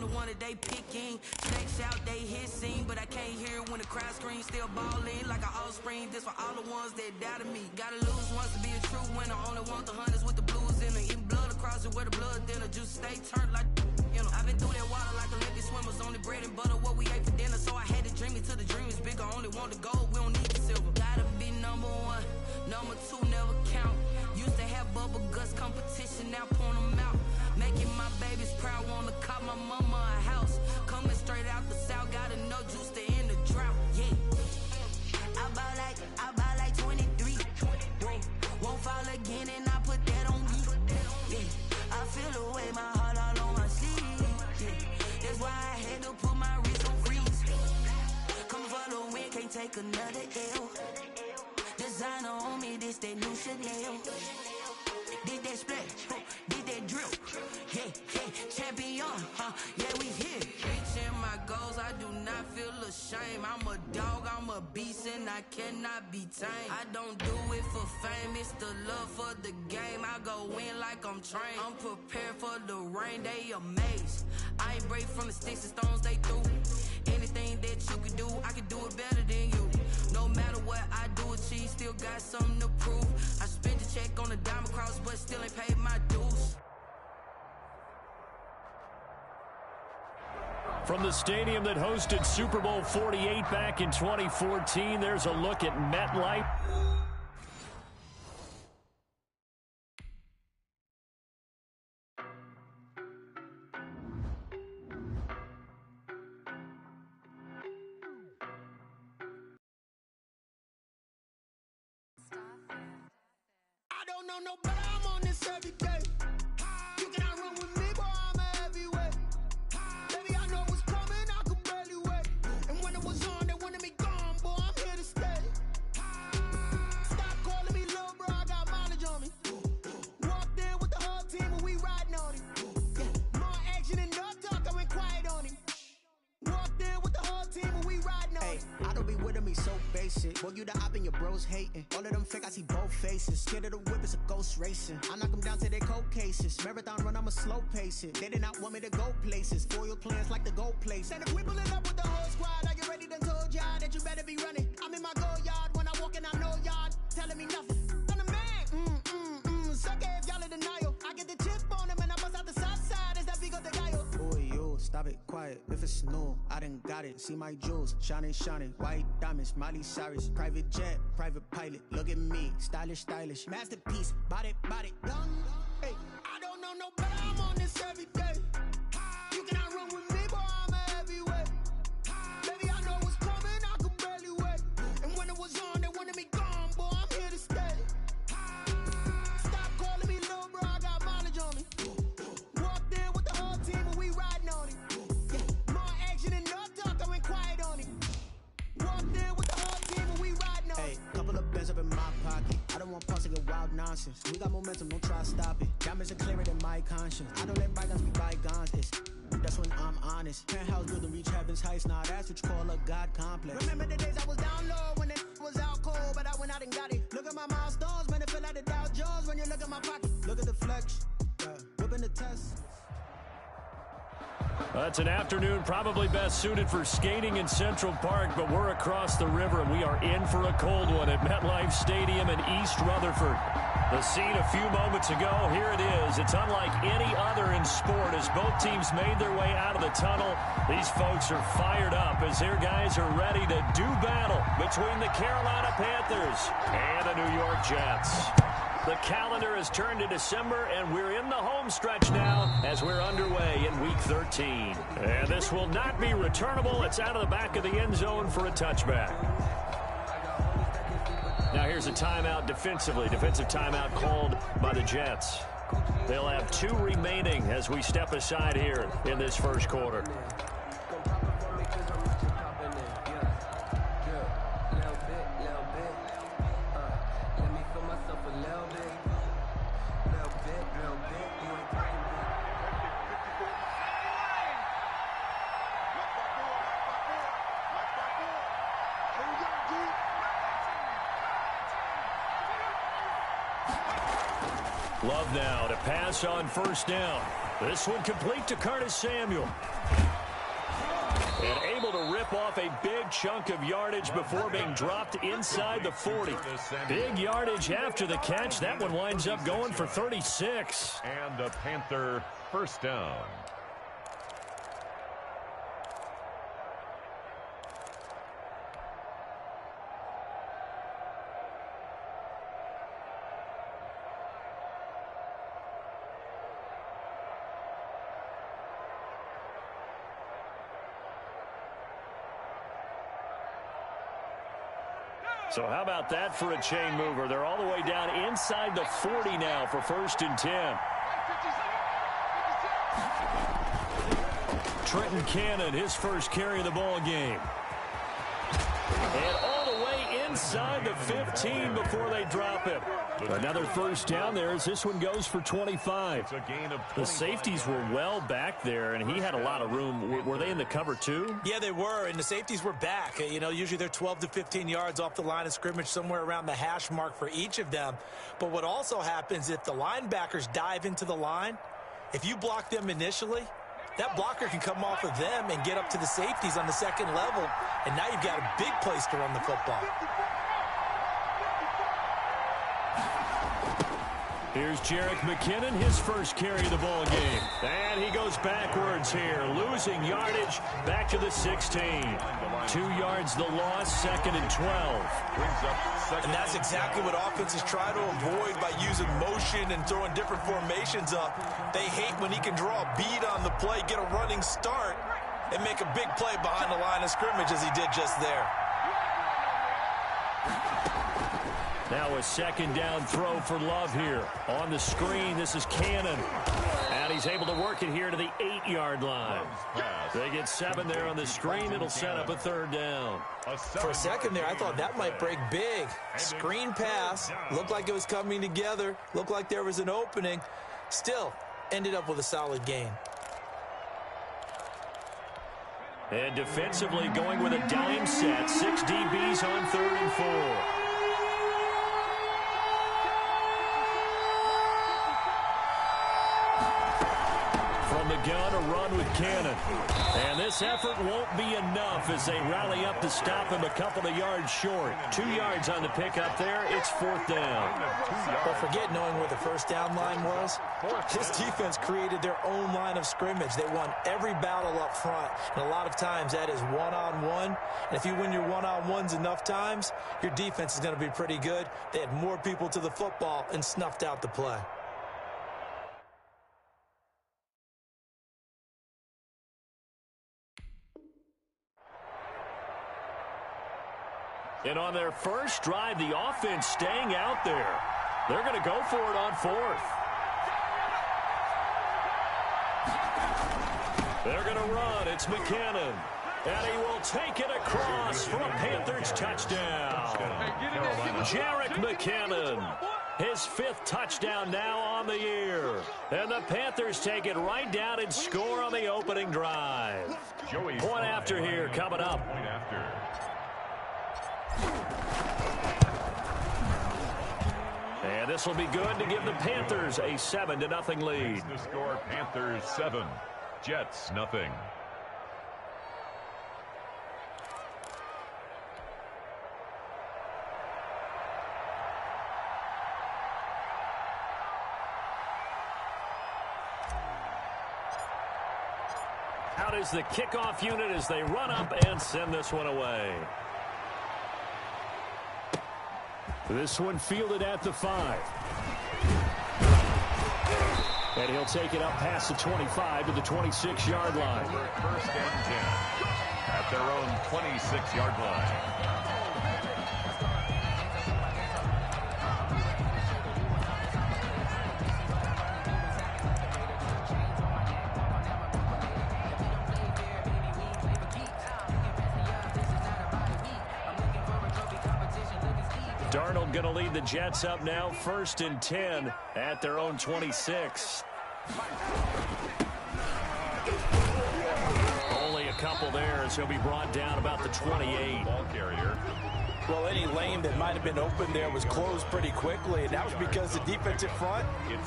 only one that they picking. They shout, they hissing, but I can't hear when the crowd screams. Still balling like an offspring. This for all the ones that doubted me. Gotta lose once to be a true winner. Only want the hunters with the blues in it. Eating blood across it where the blood thinner. Juice stay turned like, you know. I've been through that water like Olympic swimmers. Only bread and butter what we ate for dinner. So I had to dream it till the dream is bigger. Only want the gold, we don't need the silver. Gotta be number one, number two never count. Used to have bubble guts competition, now point them out. Making my babies proud, wanna cop my mama a house. Coming straight out the south, gotta know juice to end the drought. Yeah, I buy like 23. Won't fall again and I put that on me. Yeah, I feel the way, my heart all on my sleeve. Yeah, that's why I had to put my wrist on freeze. Coming for the win, can't take another L. Designer on me, this that new Chanel. Did that splash, did that drip. Yeah, champion, yeah, we here. Reaching my goals, I do not feel ashamed. I'm a dog, I'm a beast, and I cannot be tamed. I don't do it for fame, it's the love for the game. I go in like I'm trained. I'm prepared for the rain, they amazed. I ain't break from the sticks and stones they threw. Anything that you can do, I can do it better than you. No matter what I do, achieve, still got something to prove. I spent the check on the diamond cross, but still ain't paid my dues. From the stadium that hosted Super Bowl 48 back in 2014, there's a look at MetLife. I don't know no better, I'm on this every day. You cannot run with me, boy, I'm a heavyweight. Baby, I know what's coming, I could barely wait. And when it was on, they wanted me gone, boy, I'm here to stay. Stop calling me little bro, I got mileage on me. Walked in with the whole team and we riding on him. More action and no talk, I went quiet on him. Walked in with the whole team and we riding on him. I don't be with me so basic. Boy, you the op and your bros hating. All of them fake, I see both faces. Scared of the whip, it's a ghost racing. I knock them down to their cold cases. Marathon run, I'ma slow pace it. They did not want me to go places. Foil plans like the gold place. And if we pulling up with the whole squad, I get ready done told y'all that you better be running. I'm in my go yard. When I walk in, I know y'all telling me nothing. I'm the man. Suck it if y'all in denial. I get the chip on them and I bust out the south side. Is that big of the guy? Boy, you stop it, quiet. If it's new, I done got it. See my jewels, shining, white diamonds, Miley Cyrus, private jet, private pilot. Look at me, stylish, masterpiece, body, done. Hey, I don't know no better, I'm on this every day. You cannot run with me, boy, I'm a heavyweight. Baby, I know what's coming, I could barely wait. And when it was on, they wanted me gone, boy, I'm here to stay. Stop calling me little bro, I got mileage on me. Walked in with the whole team and we riding on him. More action and no talk, I went quiet on him. Walked in with the whole team and we riding on him. hey, couple of bands up in my pocket. I don't want parts of your wild nonsense. We got momentum, don't try to stop it. Diamonds are clearer than my conscience. I don't let bygones be bygones. That's when I'm honest. Penthouse building reach heaven's heights. Now that's what you call a God complex. Remember the days I was down low when it was out cold, but I went out and got it. Look at my milestones, man, it feel like the Dow Jones when you look at my pocket. Look at the flex, whipping the test. It's an afternoon probably best suited for skating in Central Park, but we're across the river and we are in for a cold one at MetLife Stadium in East Rutherford. The scene a few moments ago, here it is. It's unlike any other in sport as both teams made their way out of the tunnel. These folks are fired up as their guys are ready to do battle between the Carolina Panthers and the New York Jets. The calendar has turned to December, and we're in the home stretch now as we're underway in Week 13. And this will not be returnable. It's out of the back of the end zone for a touchback. Now here's a timeout defensively. Defensive timeout called by the Jets. They'll have 2 remaining as we step aside here in this first quarter. Love now to pass on first down. This one complete to Curtis Samuel. And able to rip off a big chunk of yardage before being dropped inside the 40. Big yardage after the catch. That one winds up going for 36. And a Panther first down. So how about that for a chain mover? They're all the way down inside the 40 now for 1st and 10. Trenton Cannon, his first carry of the ball game. And all the way inside the 15 before they drop him. Another first down there as this one goes for 25. The safeties were well back there, and he had a lot of room. Were they in the cover too? Yeah, they were, and the safeties were back. You know, usually they're 12 to 15 yards off the line of scrimmage, somewhere around the hash mark for each of them. But what also happens if the linebackers dive into the line, if you block them initially, that blocker can come off of them and get up to the safeties on the second level, and now you've got a big place to run the football. Here's Jerick McKinnon, his first carry of the ball game. And he goes backwards here, losing yardage back to the 16. 2 yards the loss, 2nd and 12. And that's exactly what offenses try to avoid by using motion and throwing different formations up. They hate when he can draw a bead on the play, get a running start, and make a big play behind the line of scrimmage as he did just there. Now a 2nd down throw for Love here. On the screen, this is Cannon. And he's able to work it here to the 8-yard line. They get 7 there on the screen. It'll set up a 3rd down. For a second there, I thought that might break big. Screen pass. Looked like it was coming together. Looked like there was an opening. Still, ended up with a solid gain. And defensively going with a dime set. 6 DBs on 3rd and 4. The gun, a run with Cannon. And this effort won't be enough as they rally up to stop him a couple of yards short. 2 yards on the pickup there. It's 4th down. But forget knowing where the first down line was. This defense created their own line of scrimmage. They won every battle up front. And a lot of times that is one-on-one. And if you win your one-on-ones enough times, your defense is going to be pretty good. They had more people to the football and snuffed out the play. And on their first drive, the offense staying out there. They're going to go for it on 4th. They're going to run. It's McKinnon. And he will take it across for a Panthers touchdown. Jerick McKinnon. His 5th touchdown now on the year. And the Panthers take it right down and score on the opening drive. Point after here coming up. And this will be good to give the Panthers a 7-0 lead. The score, Panthers 7, Jets nothing. Out is the kickoff unit as they run up and send this one away. This one fielded at the 5. And he'll take it up past the 25 to the 26-yard line. 1st and 10 at their own 26-yard line. Darnold going to lead the Jets up now, 1st and 10 at their own 26. Only a couple couple there as he'll be brought down about the 28. Ball carrier. Well, any lane that might have been open there was closed pretty quickly, and that was because the defensive front,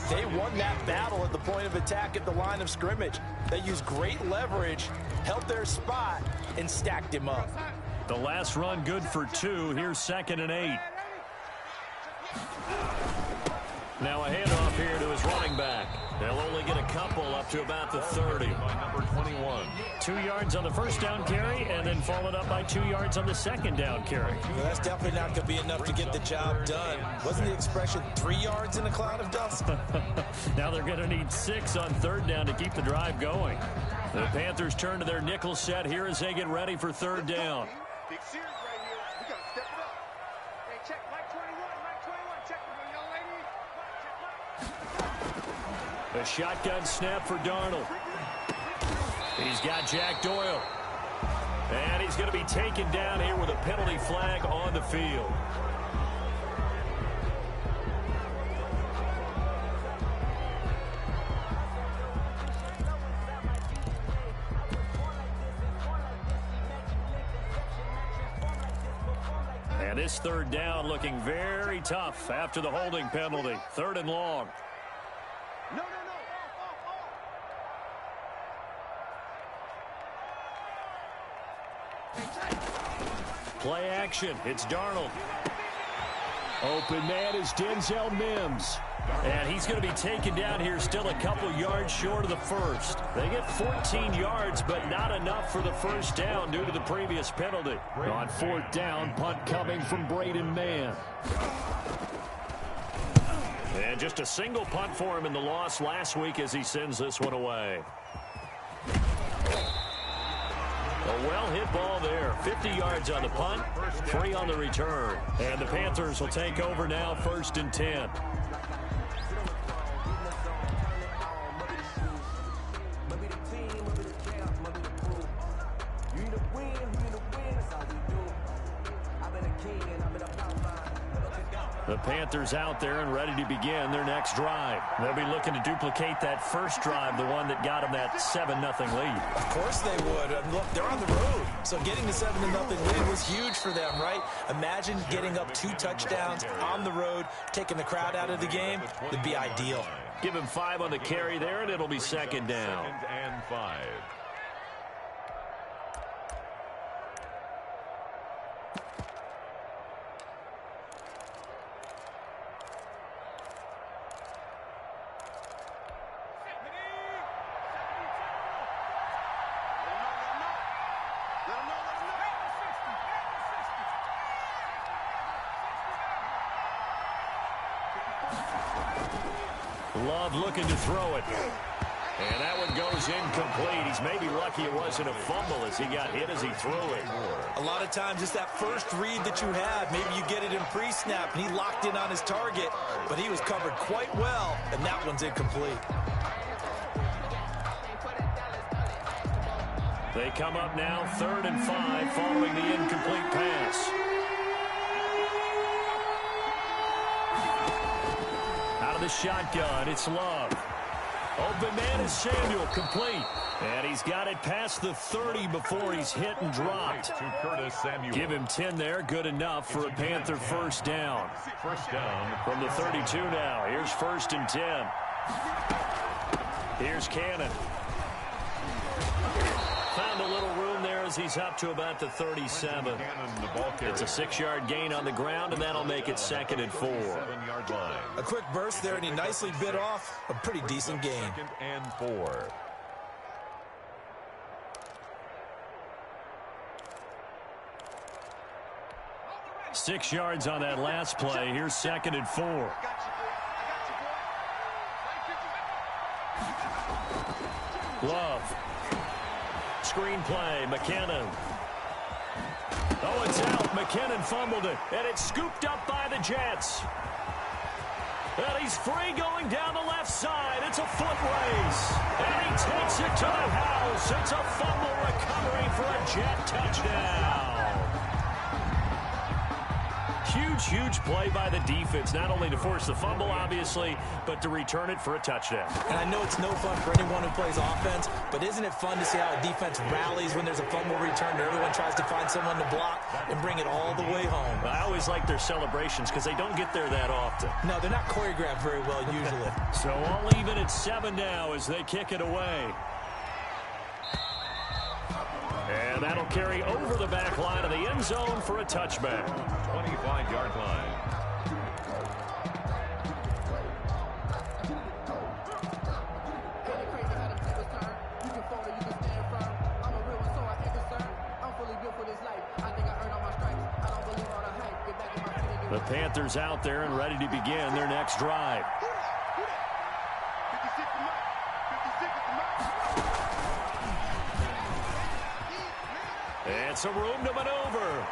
they won that battle at the point of attack at the line of scrimmage. They used great leverage, held their spot, and stacked him up. The last run good for 2. Here's 2nd and 8. Now a handoff here to his running back. They'll only get a couple up to about the 30. By number 21. 2 yards on the first down carry, and then followed up by 2 yards on the second down carry. Well, that's definitely not going to be enough to get the job done. Wasn't the expression 3 yards in a cloud of dust? Now they're going to need 6 on 3rd down to keep the drive going. The Panthers turn to their nickel set here as they get ready for 3rd down. Big series right here. We got to step it up. Hey, check Mike 21. Mike 21. Check it, young lady. A shotgun snap for Darnold. He's got Jack Doyle. And he's going to be taken down here with a penalty flag on the field. And this 3rd down looking very tough after the holding penalty. 3rd and long. No. Play action. It's Darnold. Open man is Denzel Mims. And he's going to be taken down here still a couple yards short of the first. They get 14 yards, but not enough for the first down due to the previous penalty. On 4th down, punt coming from Braden Mann. And just a single punt for him in the loss last week as he sends this one away. A well-hit ball there. 50 yards on the punt, 3 on the return. And the Panthers will take over now, 1st and 10. The Panthers out there and ready to begin their next drive. They'll be looking to duplicate that first drive, the one that got them that 7-0 lead. Of course they would. Look, they're on the road. So getting the 7-0 lead was huge for them, right? Imagine getting up 2 touchdowns on the road, taking the crowd out of the game. Would be ideal. Give him 5 on the carry there, and it'll be 2nd down. 2nd and 5. Love looking to throw it. And that one goes incomplete. He's maybe lucky it wasn't a fumble as he got hit as he threw it. A lot of times it's that first read that you have. Maybe you get it in pre-snap and he locked in on his target, but he was covered quite well, and that one's incomplete. They come up now 3rd and 5 following the incomplete pass. Out of the shotgun, it's Love. Open man is Samuel, complete. And he's got it past the 30 before he's hit and dropped. To Curtis Samuel. Give him 10 there, good enough for a Panther first down. First down From the 32 now, here's 1st and 10. Here's Cannon. Found a little room there as he's up to about the 37. It's a 6-yard gain on the ground, and that'll make it 2nd and 4. 7-yard line. A quick burst there, and he nicely bit off a pretty decent gain. 2nd and 4. Six yards on that last play. Here's 2nd and 4. Love. Screen play, McKinnon. Oh, it's out. McKinnon fumbled it, and it's scooped up by the Jets. And he's free going down the left side. It's a foot race. And he takes it to the house. It's a fumble recovery for a Jet touchdown. Huge play by the defense, not only to force the fumble, obviously, but to return it for a touchdown. And I know it's no fun for anyone who plays offense, but isn't it fun to see how a defense rallies when there's a fumble return and everyone tries to find someone to block and bring it all the way home? I always like their celebrations because they don't get there that often. No, they're not choreographed very well usually. So all even at 7 now as they kick it away. And that'll carry over the back line of the end zone for a touchback. 25-yard line. The Panthers out there and ready to begin their next drive. And some room to maneuver.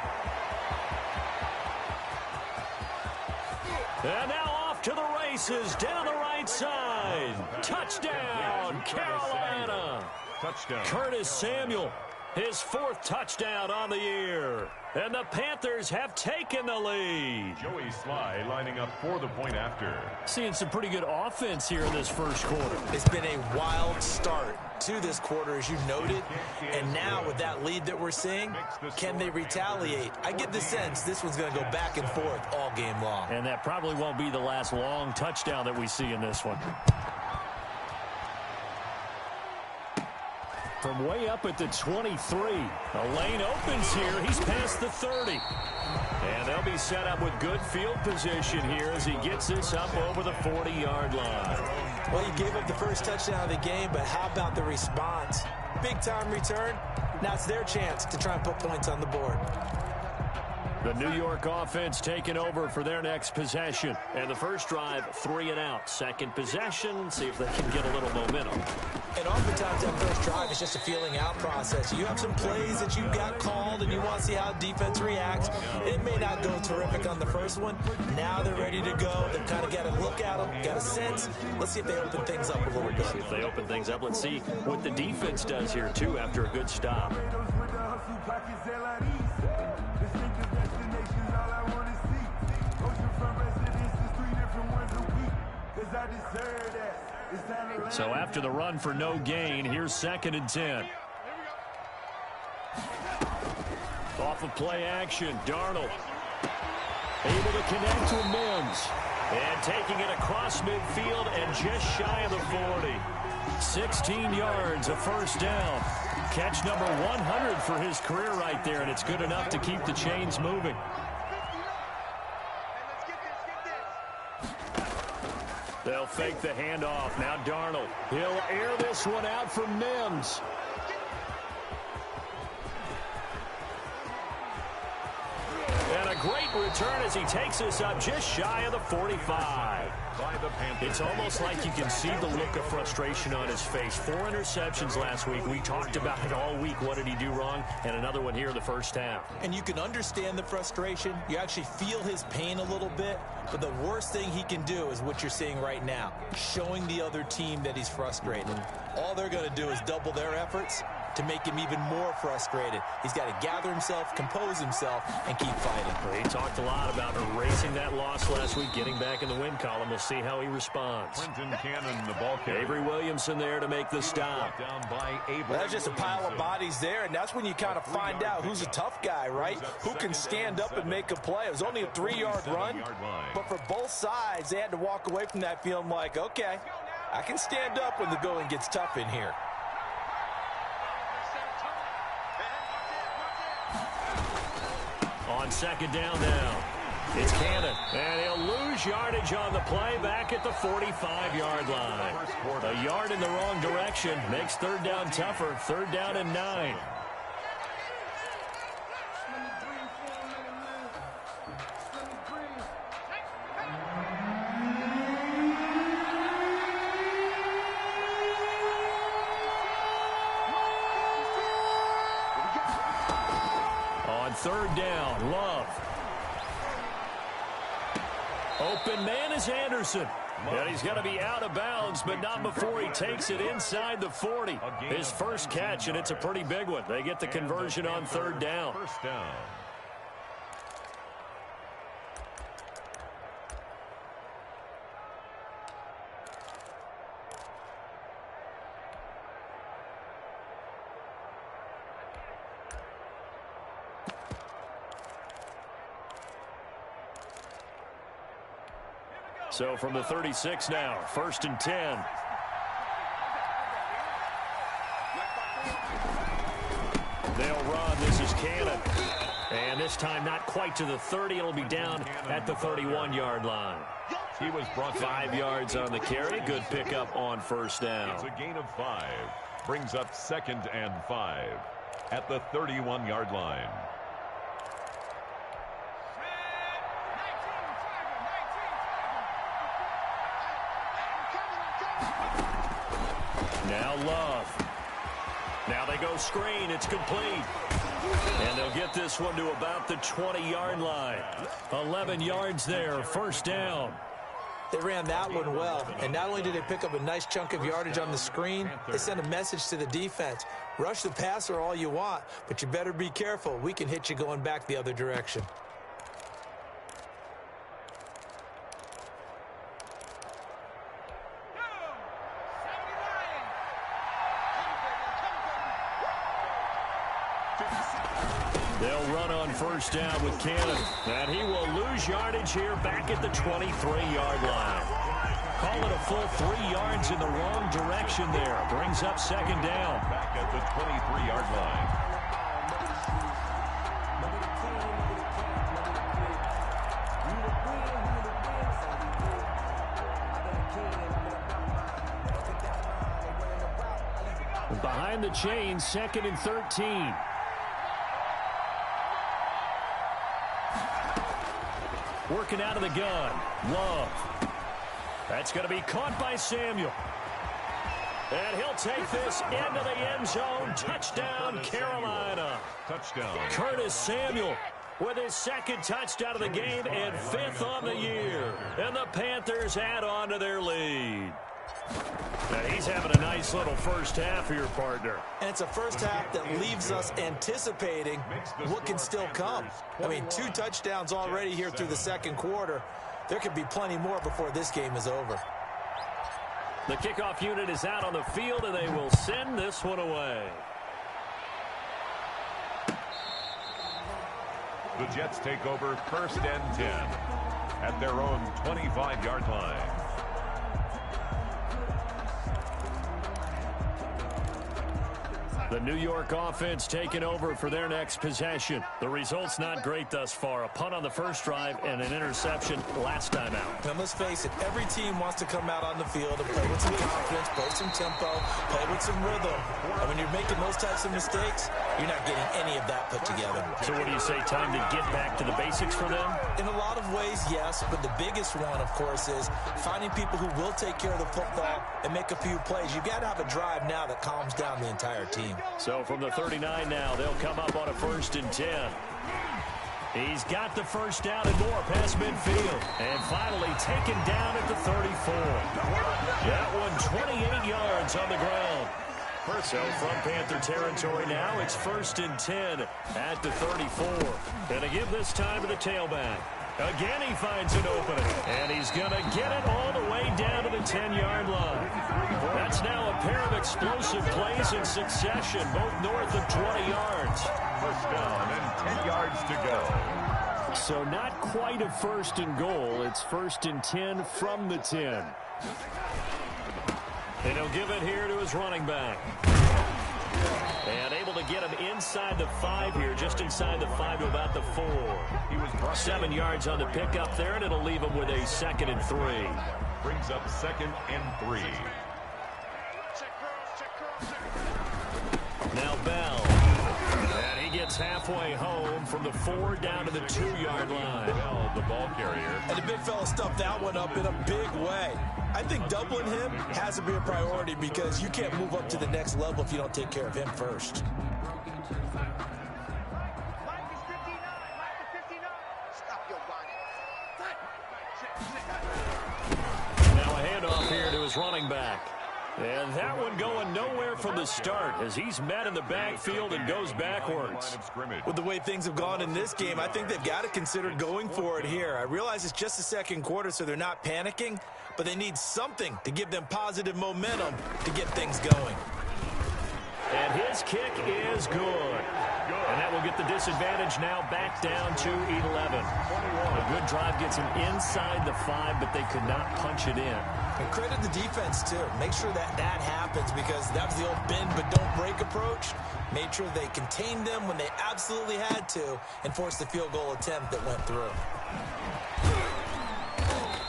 And now off to the races down the right side. Touchdown, Carolina. Touchdown. Curtis Samuel, his 4th touchdown on the year. And the Panthers have taken the lead. Joey Sly lining up for the point after. Seeing some pretty good offense here in this first quarter. It's been a wild start to this quarter, as you noted. And now with that lead that we're seeing, can they retaliate? I get the sense this one's going to go back and forth all game long. And that probably won't be the last long touchdown that we see in this one. From way up at the 23. The lane opens here. He's past the 30. And they'll be set up with good field position here as he gets this up over the 40-yard line. Well, he gave up the first touchdown of the game, but how about the response? Big-time return. Now it's their chance to try and put points on the board. The New York offense taking over for their next possession. And the first drive, 3 and out. Second possession, see if they can get a little momentum. And oftentimes that first drive is just a feeling out process. You have some plays that you've got called and you want to see how defense reacts. It may not go terrific on the first one. Now they're ready to go. They've kind of got a look at them, got a sense. Let's see if they open things up a little bit. If they open things up, let's see what the defense does here, too, after a good stop. So after the run for no gain, here's 2nd and 10. Off of play action, Darnold able to connect to Mims. And taking it across midfield and just shy of the 40. 16 yards, a first down. Catch number 100 for his career right there, and it's good enough to keep the chains moving. They'll fake the handoff. Now Darnold. He'll air this one out for Mims. And a great return as he takes us up just shy of the 45. It's almost like you can see the look of frustration on his face. 4 interceptions last week. We talked about it all week. What did he do wrong? And another one here in the first half. And you can understand the frustration. You actually feel his pain a little bit. But the worst thing he can do is what you're seeing right now, showing the other team that he's frustrated. All they're going to do is double their efforts to make him even more frustrated. He's got to gather himself, compose himself, and keep fighting. He talked a lot about erasing that loss last week, getting back in the win column. We'll see how he responds. Trenton Cannon, the ball carrier. Avery Williamson there to make the stop. Down by Avery. That's just a pile of bodies there, and that's when you kind of find out who's a tough guy, right? Who can stand up and make a play. It was only a 3-yard run, but for both sides, they had to walk away from that feeling like, okay, I can stand up when the going gets tough in here. On 2nd down now, it's Cannon, and he'll lose yardage on the play back at the 45-yard line. A yard in the wrong direction makes 3rd down tougher. 3rd down and 9. On 3rd down, Love. Open man is Anderson. And he's going to be out of bounds, but not before he takes it inside the 40. His first catch, and it's a pretty big one. They get the conversion on 3rd down. First down. So from the 36 now, 1st and 10. They'll run. This is Cannon. And this time not quite to the 30. It'll be down at the 31-yard line. He was brought 5 yards on the carry. Good pickup on 1st down. It's a gain of 5. Brings up 2nd and 5 at the 31-yard line. Now Love. Now they go screen. It's complete. And they'll get this one to about the 20-yard line. 11 yards there. 1st down. They ran that one well, and not only did they pick up a nice chunk of yardage on the screen, they sent a message to the defense. Rush the passer all you want, but you better be careful. We can hit you going back the other direction. They'll run on 1st down with Cannon. And he will lose yardage here back at the 23-yard line. Call it a full 3 yards in the wrong direction there. Brings up 2nd down. Back at the 23-yard line. Behind the chains, 2nd and 13. Working out of the gun. Love. That's going to be caught by Samuel. And he'll take this into the end zone. Touchdown, Carolina. Touchdown. Curtis Samuel with his 2nd touchdown of the game and 5th on the year. And the Panthers add on to their lead. Now he's having a nice little 1st half for your partner. And it's a 1st half that leaves us anticipating what can still come. I mean, 2 touchdowns already here through the 2nd quarter. There could be plenty more before this game is over. The kickoff unit is out on the field, and they will send this one away. The Jets take over 1st and 10 at their own 25-yard line. The New York offense taking over for their next possession. The result's not great thus far. A punt on the 1st drive and an interception last time out. Now, let's face it, every team wants to come out on the field and play with some confidence, play some tempo, play with some rhythm. And when you're making those types of mistakes, you're not getting any of that put together. So what do you say, time to get back to the basics for them? In a lot of ways, yes, but the biggest one, of course, is finding people who will take care of the football and make a few plays. You've got to have a drive now that calms down the entire team. So from the 39 now, they'll come up on a 1st and 10. He's got the 1st down and more past midfield. And finally taken down at the 34. That one 28 yards on the ground. So from Panther territory now, it's 1st and 10 at the 34. And to give this time to the tailback. Again, he finds an opening, and he's going to get it all the way down to the 10-yard line. That's now a pair of explosive plays in succession, both north of 20 yards. 1st down and 10 yards to go. So not quite a 1st and goal. It's 1st and 10 from the 10. And he'll give it here to his running back. And able to get him inside the 5 here, just inside the 5 to about the 4. He was 7 yards on the pickup there, and it'll leave him with a 2nd and 3. Brings up 2nd and 3. Now Bell. And he gets halfway home from the 4 down to the 2-yard line. Bell, the ball carrier. And the big fella stuffed that one up in a big way. I think doubling him has to be a priority because you can't move up to the next level if you don't take care of him first. Now a handoff here to his running back. And that one going nowhere from the start as he's met in the backfield and goes backwards. With the way things have gone in this game, I think they've got to consider going for it here. I realize it's just the 2nd quarter, so they're not panicking, but they need something to give them positive momentum to get things going. And his kick is good. And that will get the disadvantage now back down to 11. A good drive gets him inside the 5, but they could not punch it in. And credit the defense, too. Make sure that happens, because that was the old bend but don't break approach. Made sure they contained them when they absolutely had to and forced the field goal attempt that went through.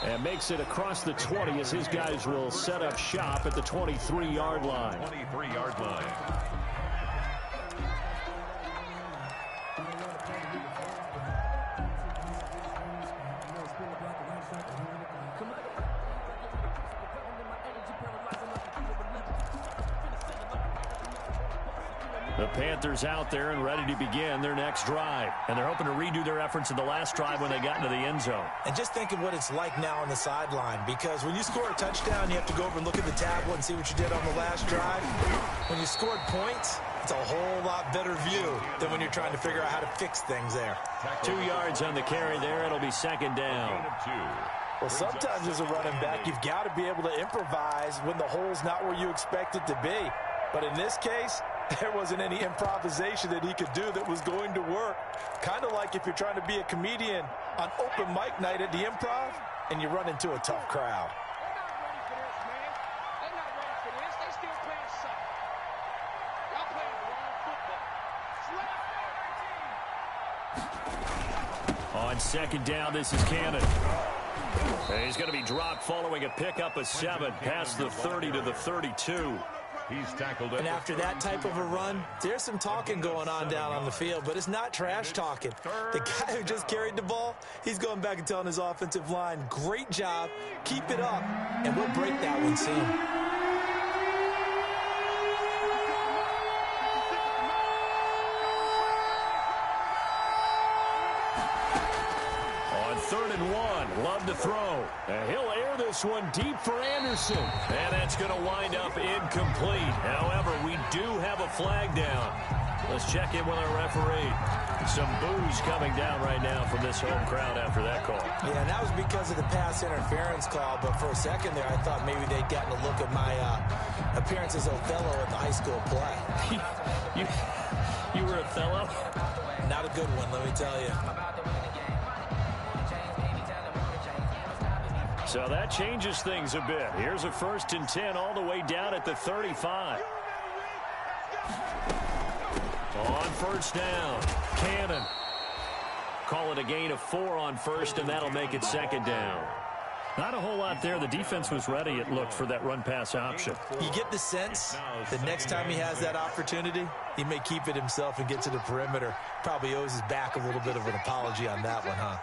And makes it across the 20 as his guys will set up shop at the 23-yard line. 23-yard line. The Panthers out there and ready to begin their next drive. And they're hoping to redo their efforts in the last drive when they got into the end zone. And just think of what it's like now on the sideline, because when you score a touchdown, you have to go over and look at the tablet and see what you did on the last drive. When you scored points, it's a whole lot better view than when you're trying to figure out how to fix things there. 2 yards on the carry there. It'll be second down. Well, sometimes as a running back, you've got to be able to improvise when the hole's not where you expect it to be. But in this case, there wasn't any improvisation that he could do that was going to work. Kind of like if you're trying to be a comedian on open mic night at the Improv and you run into a tough crowd. They're not ready for this. They still playing soccer. Y'all playing wrong football. On second down, this is Cannon. And he's going to be dropped following a pickup of 7 past the 30 to the 32. He's tackled it. And after that type of a run, there's some talking going on down on the field, but it's not trash talking. The guy who just carried the ball, he's going back and telling his offensive line, great job, keep it up, and we'll break that one soon. On 3rd and 1, Love to throw. And he'll air this one deep for Anderson. And that's going to wind up incomplete. However, we do have a flag down. Let's check in with our referee. Some boos coming down right now from this home crowd after that call. Yeah, and that was because of the pass interference call. But for a second there, I thought maybe they'd gotten a look at my appearance as Othello at the high school play. You were Othello? Not a good one, let me tell you. So that changes things a bit. Here's a 1st and 10 all the way down at the 35. On 1st down, Cannon. Call it a gain of 4 on 1st, and that'll make it 2nd down. Not a whole lot there. The defense was ready, it looked, for that run-pass option. You get the sense that next time he has that opportunity, he may keep it himself and get to the perimeter. Probably owes his back a little bit of an apology on that one, huh?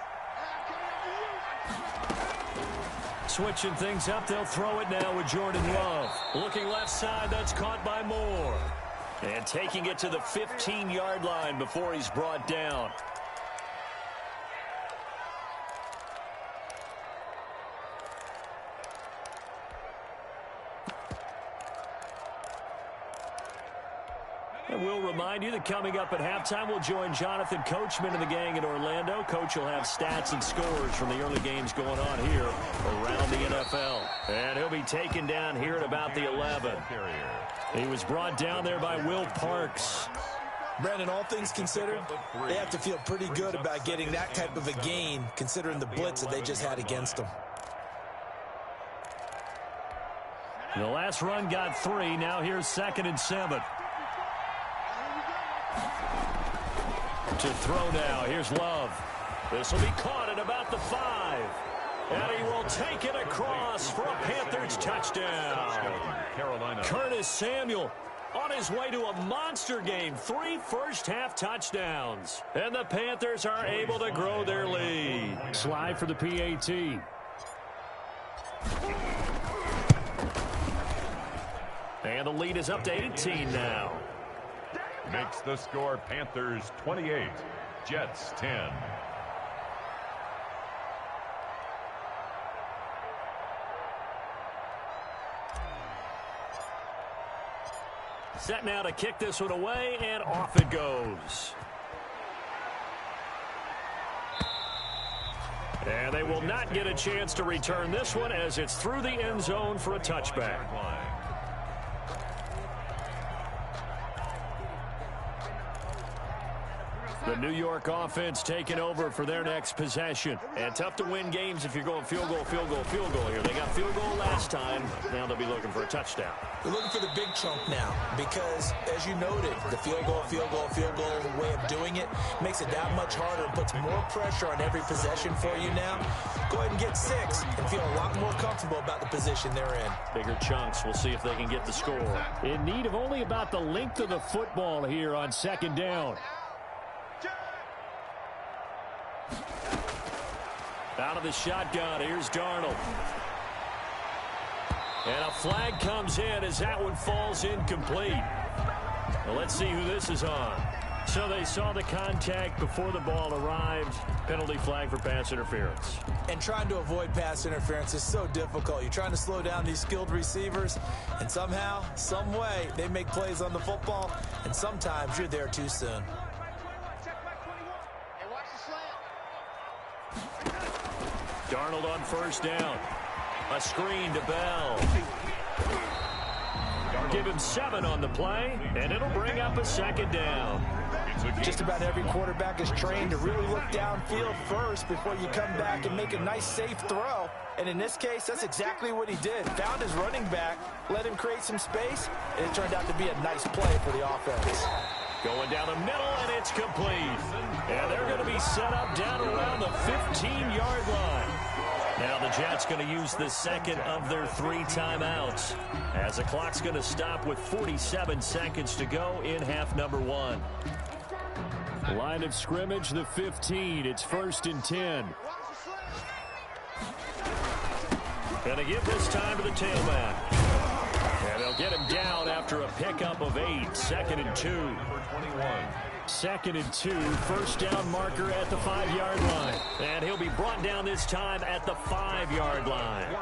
Switching things up, they'll throw it now with Jordan Love. Looking left side, that's caught by Moore. And taking it to the 15-yard line before he's brought down. And we'll remind you that coming up at halftime, we'll join Jonathan Coachman and the gang in Orlando. Coach will have stats and scores from the early games going on here around the NFL. And he'll be taken down here at about the 11. He was brought down there by Will Parks. Brandon, all things considered, they have to feel pretty good about getting that type of a gain, considering the blitz that they just had against them. The last run got 3. Now here's 2nd and 7. To throw now. Here's Love. This will be caught at about the 5. And he will take it across for a Panthers touchdown. Carolina. Curtis Samuel on his way to a monster game. 3 first-half touchdowns. And the Panthers are able to grow their lead. Slide for the PAT. And the lead is up to 18 now. Makes the score Panthers 28, Jets 10. Set now to kick this one away, and off it goes. And they will not get a chance to return this one as it's through the end zone for a touchback. The New York offense taking over for their next possession. And tough to win games if you're going field goal, field goal, field goal here. They got field goal last time. Now they'll be looking for a touchdown. They're looking for the big chunk now because, as you noted, the field goal way of doing it makes it that much harder and puts more pressure on every possession for you now. Go ahead and get 6 and feel a lot more comfortable about the position they're in. Bigger chunks. We'll see if they can get the score. In need of only about the length of the football here on second down. Out of the shotgun, here's Darnold. And a flag comes in as that one falls incomplete. Well, let's see who this is on. So they saw the contact before the ball arrived. Penalty flag for pass interference. And trying to avoid pass interference is so difficult. You're trying to slow down these skilled receivers, and somehow, some way, they make plays on the football, and sometimes you're there too soon. Darnold on first down. A screen to Bell. Give him 7 on the play, and it'll bring up a second down. Just about every quarterback is trained to really look downfield first before you come back and make a nice, safe throw. And in this case, that's exactly what he did. Found his running back, let him create some space, and it turned out to be a nice play for the offense. Going down the middle, and it's complete. And they're going to be set up down around the 15-yard line. Now the Jets going to use the second of their 3 timeouts, as the clock's going to stop with 47 seconds to go in half number 1. Line of scrimmage, the 15. It's 1st and 10. Going to give this time to the tailback. And they'll get him down after a pickup of 8. 2nd and 2. 2nd and 2. First down marker at the 5-yard line. And he'll be brought down this time at the 5-yard line.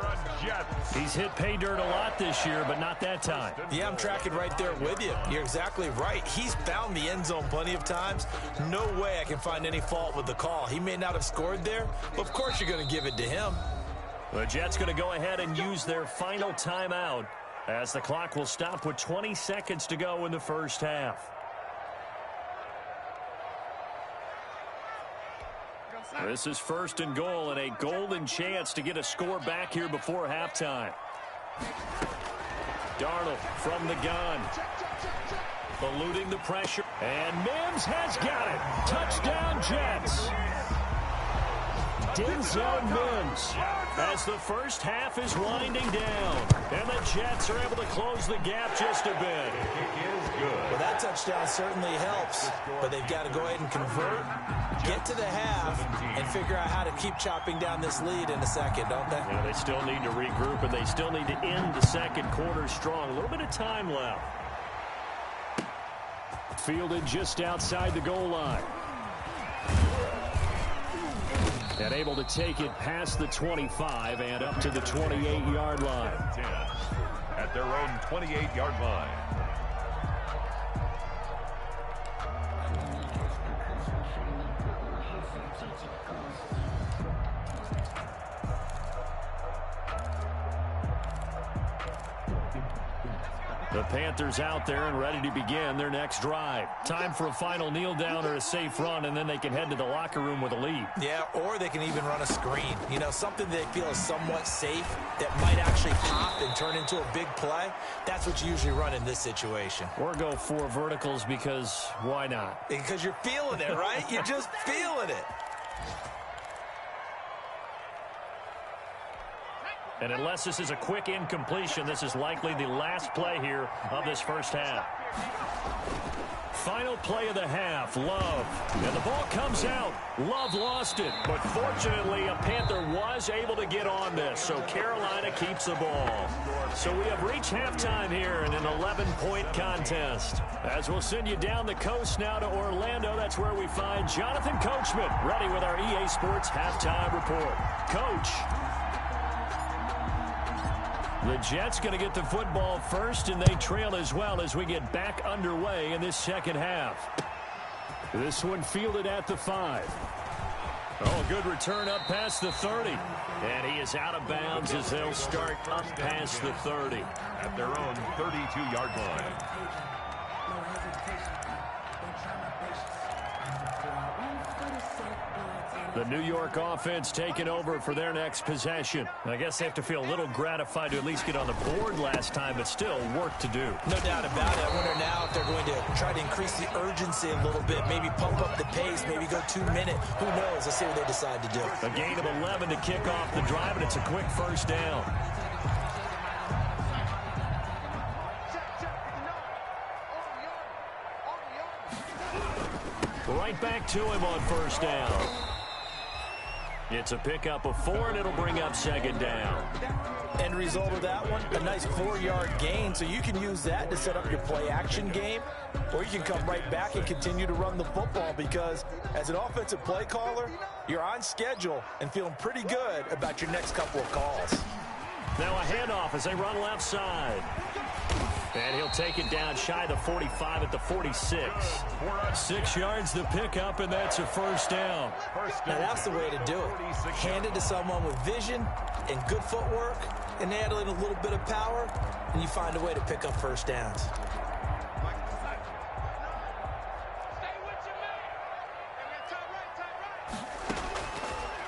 He's hit pay dirt a lot this year, but not that time. Yeah, I'm tracking right there with you. You're exactly right. He's found the end zone plenty of times. No way I can find any fault with the call. He may not have scored there, but of course you're going to give it to him. The Jets going to go ahead and use their final timeout, as the clock will stop with 20 seconds to go in the first half. This is 1st and goal, and a golden chance to get a score back here before halftime. Darnold from the gun, eluding the pressure, and Mims has got it. Touchdown, Jets. Denzel Mims, as the first half is winding down, and the Jets are able to close the gap just a bit. Well, that touchdown certainly helps, but they've got to go ahead and convert, get to the half, and figure out how to keep chopping down this lead in a second, don't they? Yeah, they still need to regroup, and they still need to end the second quarter strong. A little bit of time left. Fielded just outside the goal line. And able to take it past the 25 and up to the 28-yard line. At their own 28-yard line. The Panthers out there and ready to begin their next drive. Time for a final kneel down or a safe run, and then they can head to the locker room with a lead. Yeah, or they can even run a screen. You know, something they feel is somewhat safe that might actually pop and turn into a big play. That's what you usually run in this situation. Or go 4 verticals, because why not? Because you're feeling it, right? You're just feeling it. And unless this is a quick incompletion, this is likely the last play here of this first half. Final play of the half, Love. And the ball comes out. Love lost it, but fortunately a Panther was able to get on this, so Carolina keeps the ball. So we have reached halftime here in an 11-point contest. As we'll send you down the coast now to Orlando, that's where we find Jonathan Coachman, ready with our EA Sports Halftime Report. Coach. The Jets going to get the football first, and they trail as well as we get back underway in this second half. This one fielded at the 5. Oh, good return up past the 30. And he is out of bounds as they'll start up past the 30. At their own 32-yard line. The New York offense taking over for their next possession. I guess they have to feel a little gratified to at least get on the board last time, but still work to do. No doubt about it. I wonder now if they're going to try to increase the urgency a little bit, maybe pump up the pace, maybe go 2 minute. Who knows? Let's see what they decide to do. A gain of 11 to kick off the drive, and it's a quick first down. Right back to him on first down. It's a pickup of 4, and it'll bring up second down. End result of that one, a nice 4-yard gain, so you can use that to set up your play-action game, or you can come right back and continue to run the football because as an offensive play caller, you're on schedule and feeling pretty good about your next couple of calls. Now a handoff as they run left side. And he'll take it down shy of the 45 at the 46. 6 yards to pick up, and that's a first down. Now that's the way to do it. Hand it to someone with vision and good footwork and add in a little bit of power, and you find a way to pick up first downs.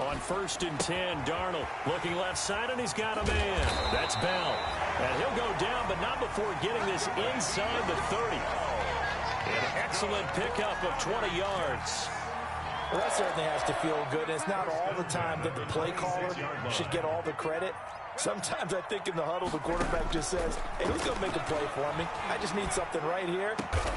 On 1st and 10, Darnold looking left side, and he's got a man. That's Bell. And he'll go down, but not before getting this inside the 30. An excellent pickup of 20 yards. Well, that certainly has to feel good. It's not all the time that the play caller should get all the credit. Sometimes I think in the huddle, the quarterback just says, hey, who's going to make a play for me? I just need something right here.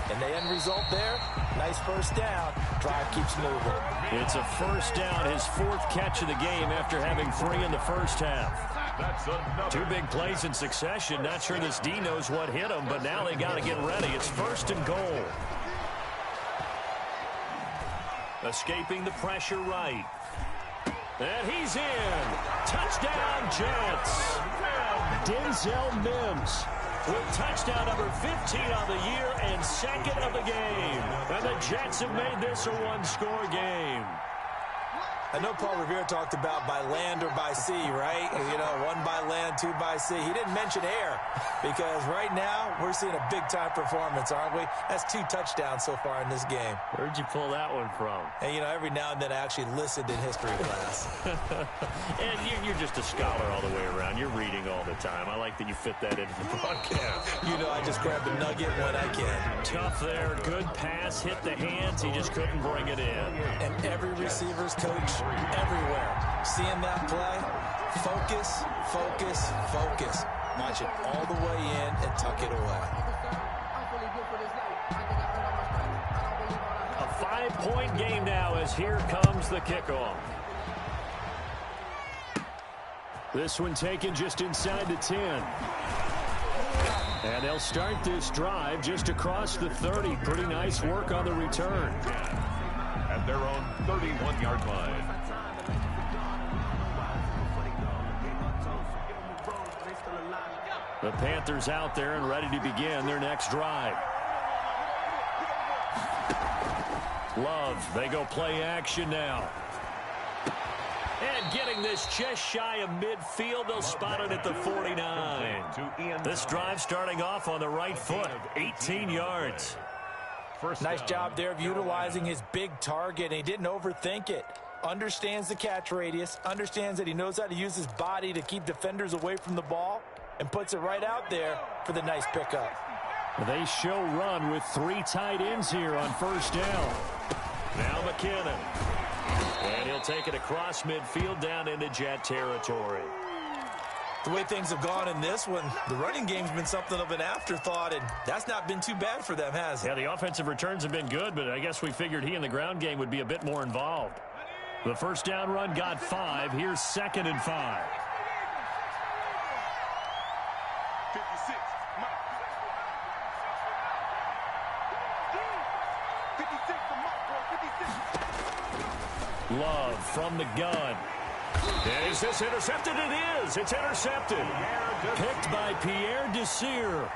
And the end result there, nice first down. Drive keeps moving. It's a first down, his 4th catch of the game after having 3 in the first half. 2 big plays in succession. Not sure this D knows what hit him, but now they got to get ready. It's 1st and goal. Escaping the pressure right. And he's in. Touchdown, Jets. Denzel Mims with touchdown number 15 on the year and 2nd of the game. And the Jets have made this a 1-score game. I know Paul Revere talked about by land or by sea, right? You know, 1 by land, 2 by sea. He didn't mention air because right now we're seeing a big-time performance, aren't we? That's 2 touchdowns so far in this game. Where'd you pull that one from? And, you know, every now and then I actually listened in history class. And you're just a scholar all the way around. You're reading all the time. I like that you fit that into the broadcast. You know, I just grab a nugget when I can. Tough there. Good pass. Hit the hands. He just couldn't bring it in. And every receiver's coach everywhere. Seeing that play, focus, focus, focus. Watch it all the way in and tuck it away. A 5-point game now as here comes the kickoff. This one taken just inside the 10. And they'll start this drive just across the 30. Pretty nice work on the return. At their own 31-yard line. The Panthers out there and ready to begin their next drive. Love, they go play action now. And getting this just shy of midfield, they'll spot it at the 49. This drive starting off on the right foot, 18 yards. Nice job there of utilizing his big target, and he didn't overthink it. Understands the catch radius, understands that he knows how to use his body to keep defenders away from the ball, and puts it right out there for the nice pickup. They show run with 3 tight ends here on first down. Now McKinnon. And he'll take it across midfield down into Jet territory. The way things have gone in this one, the running game's been something of an afterthought, and that's not been too bad for them, has it? Yeah, the offensive returns have been good, but I guess we figured he in the ground game would be a bit more involved. The first down run got 5. Here's 2nd and 5. Love from the gun. And is this intercepted? It is. It's intercepted. Picked by Pierre Desir.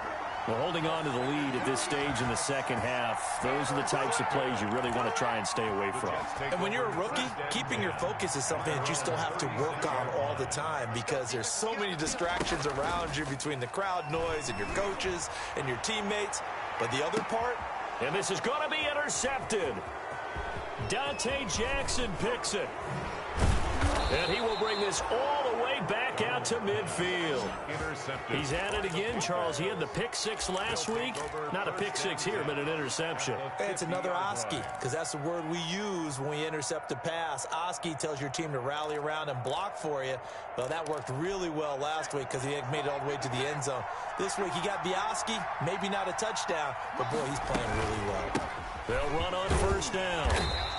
Well, holding on to the lead at this stage in the second half, those are the types of plays you really want to try and stay away from. And when you're a rookie, keeping your focus is something that you still have to work on all the time because there's so many distractions around you between the crowd noise and your coaches and your teammates. But the other part? And this is going to be intercepted. Dante Jackson picks it. And he will bring this all the way back out to midfield. He's at it again, Charles. He had the pick six last week. Not a pick six here, but an interception. It's another Oski, because that's the word we use when we intercept a pass. Oski tells your team to rally around and block for you. Well, that worked really well last week because he made it all the way to the end zone. This week he got the Oski, maybe not a touchdown, but boy, he's playing really well. They'll run on first down.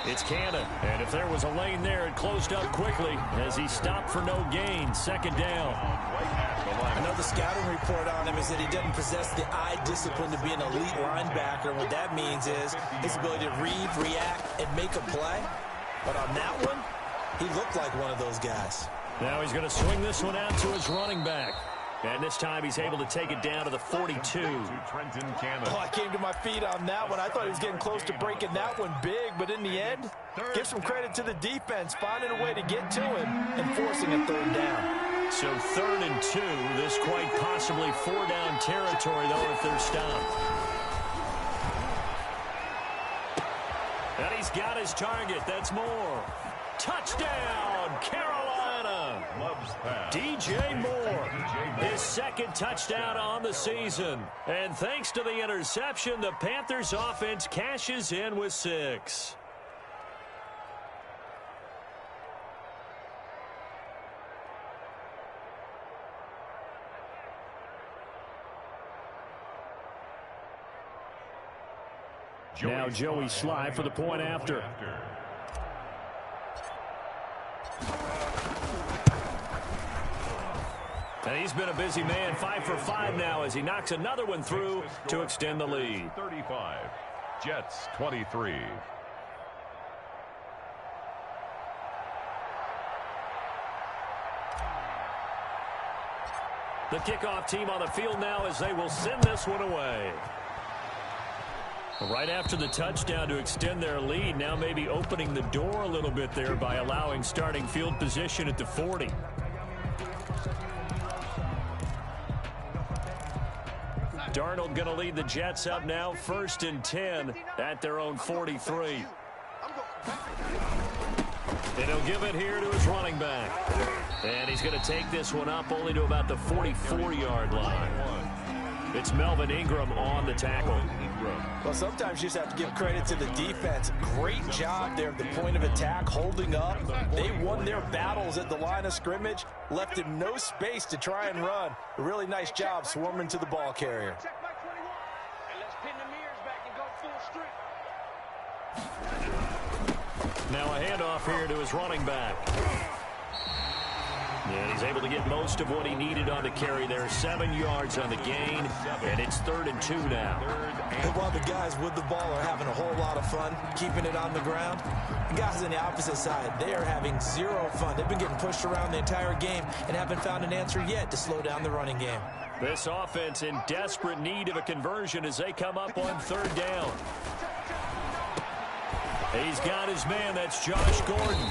It's Cannon, and if there was a lane there, it closed up quickly as he stopped for no gain. Second down. Another scouting report on him is that he doesn't possess the eye discipline to be an elite linebacker. And what that means is his ability to read, react, and make a play. But on that one, he looked like one of those guys. Now he's going to swing this one out to his running back. And this time he's able to take it down to the 42. Oh, I came to my feet on that one. I thought he was getting close to breaking that one big, but in the end, give some credit to the defense, finding a way to get to him and forcing a third down. So 3rd and 2. This quite possibly 4-down territory, though, if they're stopped. And he's got his target. That's Moore. Touchdown, Carolina. DJ Moore, his second touchdown on the season. And thanks to the interception, the Panthers offense cashes in with 6. Now Joey Sly for the point after. And he's been a busy man, 5 for 5 now as he knocks another one through to extend the lead. 35, Jets 23. The kickoff team on the field now as they will send this one away. Right after the touchdown to extend their lead, now maybe opening the door a little bit there by allowing starting field position at the 40. Darnold going to lead the Jets up now, 1st and 10 at their own 43. And he'll give it here to his running back. And he's going to take this one up only to about the 44-yard line. It's Melvin Ingram on the tackle. Well, sometimes you just have to give credit to the defense. Great job there at the point of attack, holding up. They won their battles at the line of scrimmage, left him no space to try and run. A really nice job swarming to the ball carrier. Now a handoff here to his running back. And he's able to get most of what he needed on the carry there. 7 yards on the gain, and it's 3rd and 2 now. And while the guys with the ball are having a whole lot of fun keeping it on the ground, the guys on the opposite side, they are having zero fun. They've been getting pushed around the entire game and haven't found an answer yet to slow down the running game. This offense in desperate need of a conversion as they come up on 3rd down. He's got his man. That's Josh Gordon.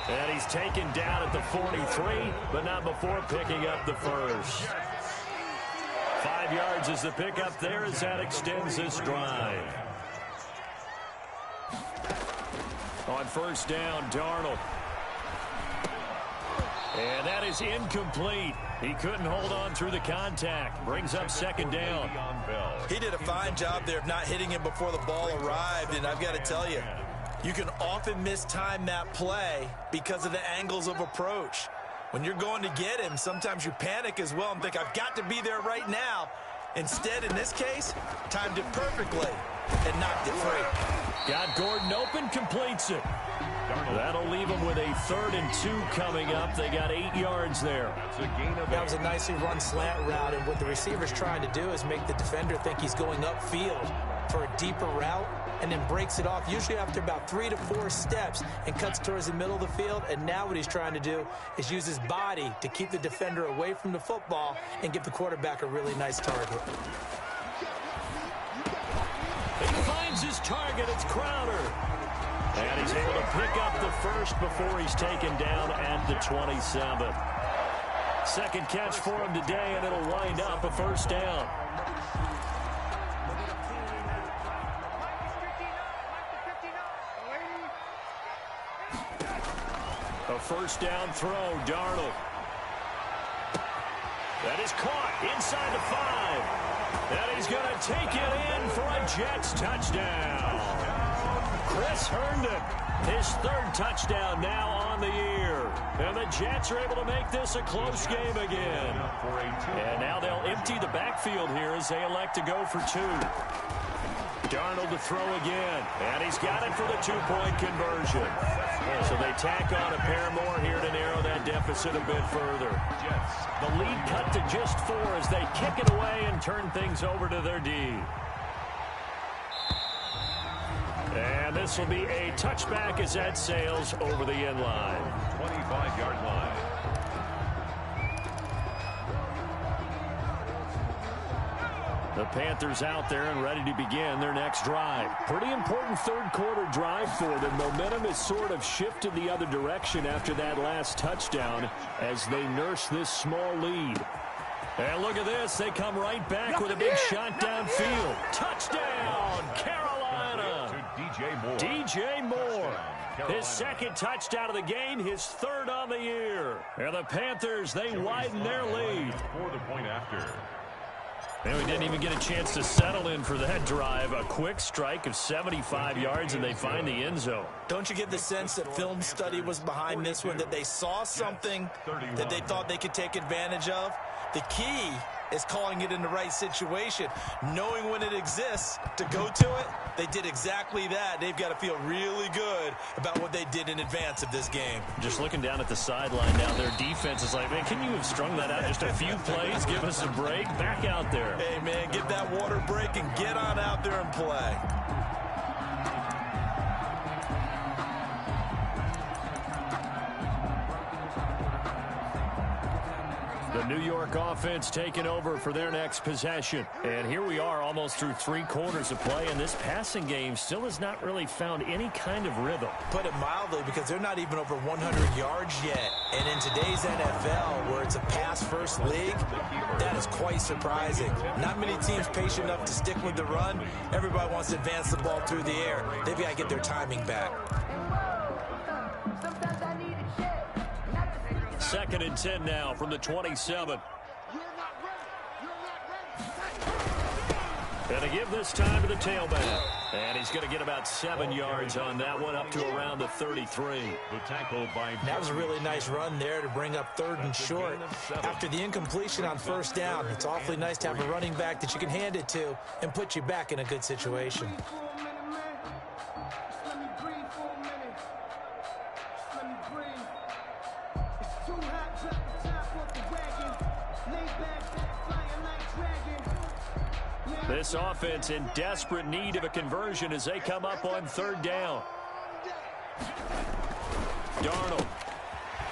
And he's taken down at the 43, but not before picking up the first. 5 yards is the pickup there as that extends this drive. On 1st down, Darnold. And that is incomplete. He couldn't hold on through the contact. Brings up 2nd down. He did a fine job there of not hitting him before the ball arrived, and I've got to tell you, you can often mistime that play because of the angles of approach. When you're going to get him, sometimes you panic as well and think, I've got to be there right now. Instead, in this case, timed it perfectly and knocked it free. Got Gordon open, completes it. That'll leave them with a 3rd and 2 coming up. They got 8 yards there. That was a nicely run slant route, and what the receiver's trying to do is make the defender think he's going upfield for a deeper route, and then breaks it off, usually after about 3 to 4 steps, and cuts towards the middle of the field. And now what he's trying to do is use his body to keep the defender away from the football and give the quarterback a really nice target. He finds his target. It's Crowder. And he's able to pick up the first before he's taken down at the 27. Second catch for him today, and it'll wind up a 1st down. A first down throw, Darnold. That is caught inside the 5. And he's going to take it in for a Jets touchdown. Chris Herndon, his 3rd touchdown now on the year. And the Jets are able to make this a close game again. And now they'll empty the backfield here as they elect to go for 2. Darnold to throw again. And he's got it for the 2-point conversion. So they tack on a pair more here to narrow that deficit a bit further. The lead cut to just 4 as they kick it away and turn things over to their D. And this will be a touchback as that sails over the end line. 25-yard line. The Panthers out there and ready to begin their next drive. Pretty important 3rd quarter drive for them. Momentum has sort of shifted the other direction after that last touchdown as they nurse this small lead. And look at this. They come right back with a big shot downfield. Touchdown, Carolina. To DJ Moore. DJ Moore. His 2nd touchdown of the game, his 3rd on the year. And the Panthers, they widen their lead. For the point after. And we didn't even get a chance to settle in for that drive. A quick strike of 75 yards, and they find the end zone. Don't you get the sense that film study was behind this one, that they saw something that they thought they could take advantage of? The key is calling it in the right situation, knowing when it exists to go to it. They did exactly that. They've got to feel really good about what they did in advance of this game. Just looking down at the sideline now, their defense is like, man, can you have strung that out just a few plays? Give us a break. Back out there. Hey, man, get that water break and get on out there and play. The New York offense taking over for their next possession. And here we are almost through 3 quarters of play, and this passing game still has not really found any kind of rhythm. Put it mildly, because they're not even over 100 yards yet. And in today's NFL, where it's a pass-first league, that is quite surprising. Not many teams patient enough to stick with the run. Everybody wants to advance the ball through the air. They've got to get their timing back. 2nd and 10 now from the 27. And to give this time to the tailback. And he's going to get about 7 yards on that one, up to around the 33. The tackle by... That was a really nice run there to bring up 3rd and short. After the incompletion on 1st down, it's awfully nice to have a running back that you can hand it to and put you back in a good situation. This offense in desperate need of a conversion as they come up on 3rd down. Darnold.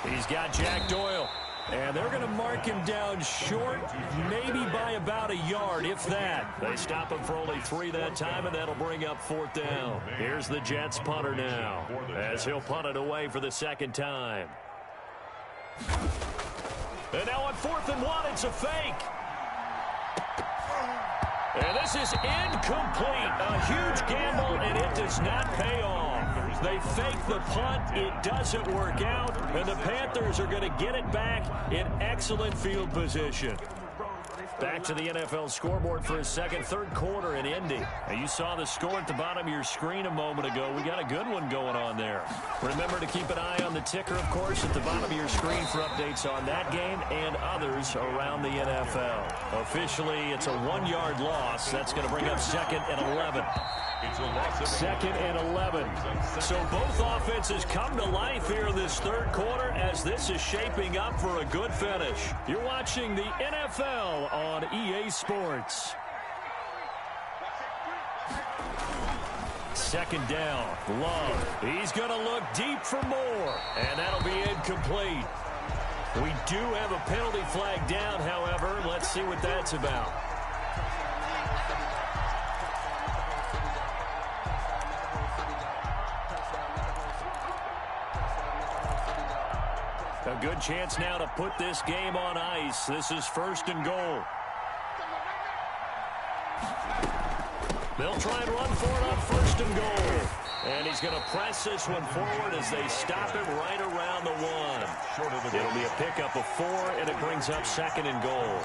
He's got Jack Doyle. And they're going to mark him down short, maybe by about a yard, if that. They stop him for only 3 that time, and that'll bring up 4th down. Here's the Jets punter now, as he'll punt it away for the 2nd time. And now on 4th and 1, it's a fake. And this is incomplete. A huge gamble, and it does not pay off. They fake the punt. It doesn't work out. And the Panthers are going to get it back in excellent field position. Back to the NFL scoreboard for a second, 3rd quarter in Indy. And you saw the score at the bottom of your screen a moment ago. We got a good one going on there. Remember to keep an eye on the ticker, of course, at the bottom of your screen for updates on that game and others around the NFL. Officially, it's a 1-yard loss. That's going to bring up 2nd and 11. 2nd and 11. So both offenses come to life here in this 3rd quarter as this is shaping up for a good finish. You're watching the NFL on EA Sports. 2nd down. Love. He's going to look deep for more. And that'll be incomplete. We do have a penalty flag down, however. Let's see what that's about. A good chance now to put this game on ice. This is 1st and goal. They'll try and run for it on 1st and goal. And he's going to press this one forward as they stop him right around the 1. It'll be a pickup of 4, and it brings up 2nd and goal.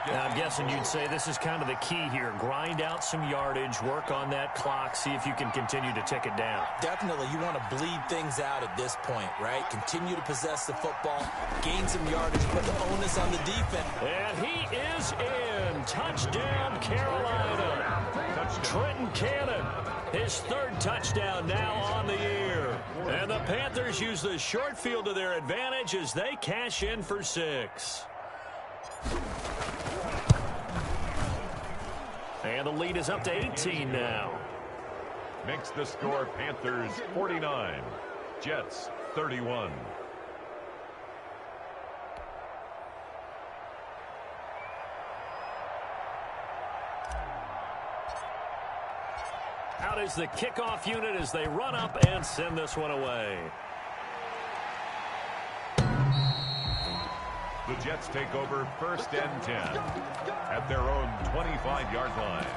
Now, I'm guessing you'd say this is kind of the key here. Grind out some yardage, work on that clock, see if you can continue to tick it down. Definitely. You want to bleed things out at this point, right? Continue to possess the football, gain some yardage, put the onus on the defense. And he is in. Touchdown, Carolina. Trenton Cannon, his 3rd touchdown now on the year. And the Panthers use the short field to their advantage as they cash in for 6. And the lead is up to 18 now. Makes the score Panthers 49, Jets 31. Out is the kickoff unit as they run up and send this one away. The Jets take over 1st and 10 at their own 25-yard line.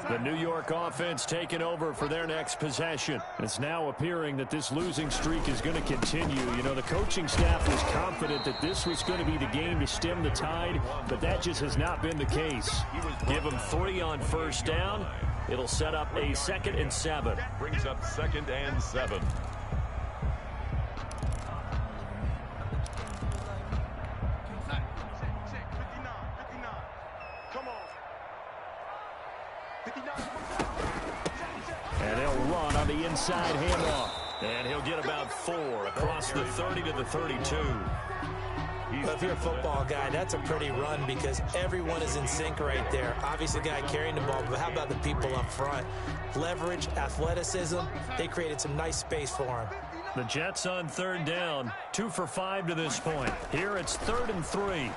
The New York offense taking over for their next possession. It's now appearing that this losing streak is going to continue. You know, the coaching staff was confident that this was going to be the game to stem the tide, but that just has not been the case. Give them 3 on 1st down. It'll set up a 2nd and 7. Brings up 2nd and 7. And they'll run on the inside handoff. And he'll get about 4 across the 30 to the 32. But if you're a football guy, that's a pretty run because everyone is in sync right there. Obviously, the guy carrying the ball, but how about the people up front? Leverage, athleticism, they created some nice space for him. The Jets on 3rd down, 2 for 5 to this point. Here it's 3rd and 3.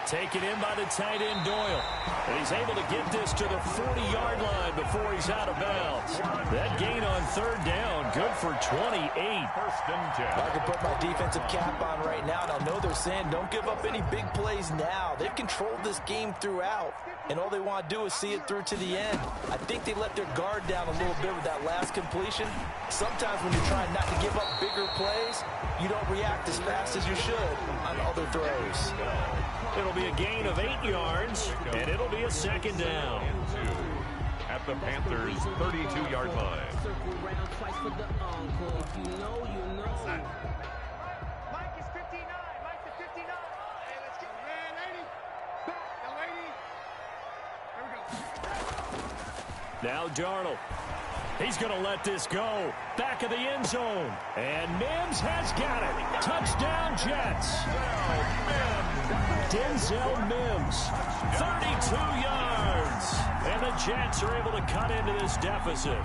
Taken in by the tight end Doyle. And he's able to get this to the 40-yard line before he's out of bounds. That gain on 3rd down, good for 28. 1st and 10. I can put my defensive cap on right now, and I know they're saying don't give up any big plays now. They've controlled this game throughout, and all they want to do is see it through to the end. I think they let their guard down a little bit with that last completion. Sometimes when you're trying not to give up bigger plays, you don't react as fast as you should on other throws. It'll be a gain of 8 yards, and it'll be a 2nd down. At the Panthers' 32-yard line. Mike is 59. Mike's at 59. Hey, let's get lady. Back, the lady. There we go. Now Darnold. He's going to let this go. Back of the end zone. And Mims has got it. Touchdown, Jets. Denzel Mims, 32 yards. And the Jets are able to cut into this deficit.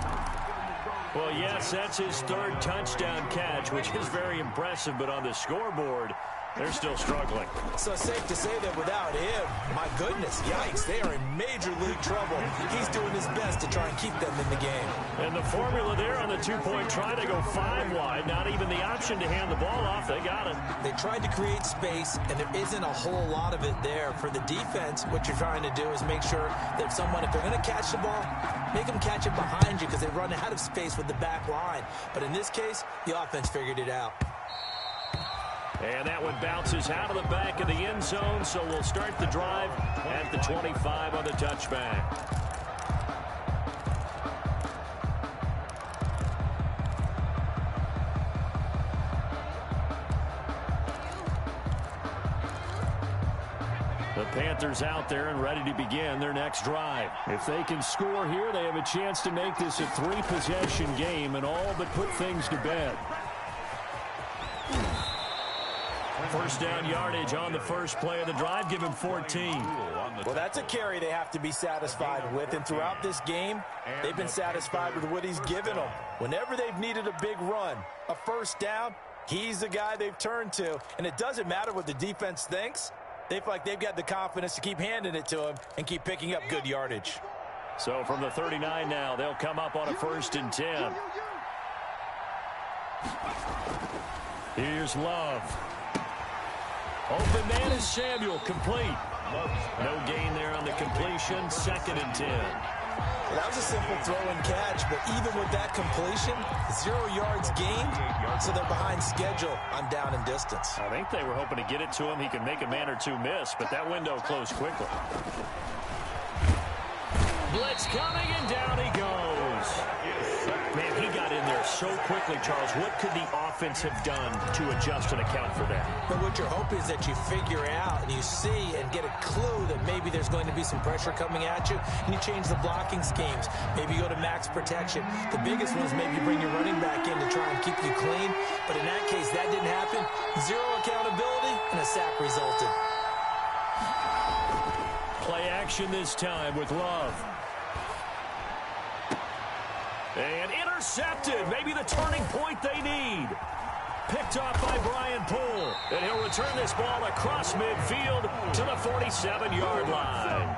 Well, yes, that's his 3rd touchdown catch, which is very impressive, but on the scoreboard, they're still struggling. So safe to say that without him, my goodness, yikes, they are in major league trouble. He's doing his best to try and keep them in the game. And the formula there on the 2-point try to go 5 wide, not even the option to hand the ball off. They got it. They tried to create space, and there isn't a whole lot of it there. For the defense, what you're trying to do is make sure that if they're going to catch the ball, make them catch it behind you because they run out of space with the back line. But in this case, the offense figured it out. And that one bounces out of the back of the end zone, so we'll start the drive at the 25 on the touchback. The Panthers out there and ready to begin their next drive. If they can score here, they have a chance to make this a 3-possession game and all but put things to bed. First down yardage on the first play of the drive. Give him 14. Well, that's a carry they have to be satisfied with. And throughout this game, they've been satisfied with what he's given them. Whenever they've needed a big run, a first down, he's the guy they've turned to. And it doesn't matter what the defense thinks. They feel like they've got the confidence to keep handing it to him and keep picking up good yardage. So from the 39 now, they'll come up on a 1st and 10. Here's Love. Open man is Samuel, complete. No gain there on the completion, 2nd and 10. Well, that was a simple throw and catch, but even with that completion, 0 yards gained, so they're behind schedule on down and distance. I think they were hoping to get it to him. He could make a man or two miss, but that window closed quickly. Blitz coming, and down he goes. Man, he got in there so quickly, Charles. What could the offense have done to adjust and account for that? But what you're hoping is that you figure out and you see and get a clue that maybe there's going to be some pressure coming at you, and you change the blocking schemes. Maybe you go to max protection. The biggest one is maybe you bring your running back in to try and keep you clean. But in that case, that didn't happen. 0 accountability, and a sack resulted. Play action this time with Love. And intercepted. Maybe the turning point they need. Picked off by Brian Poole. And he'll return this ball across midfield to the 47-yard line.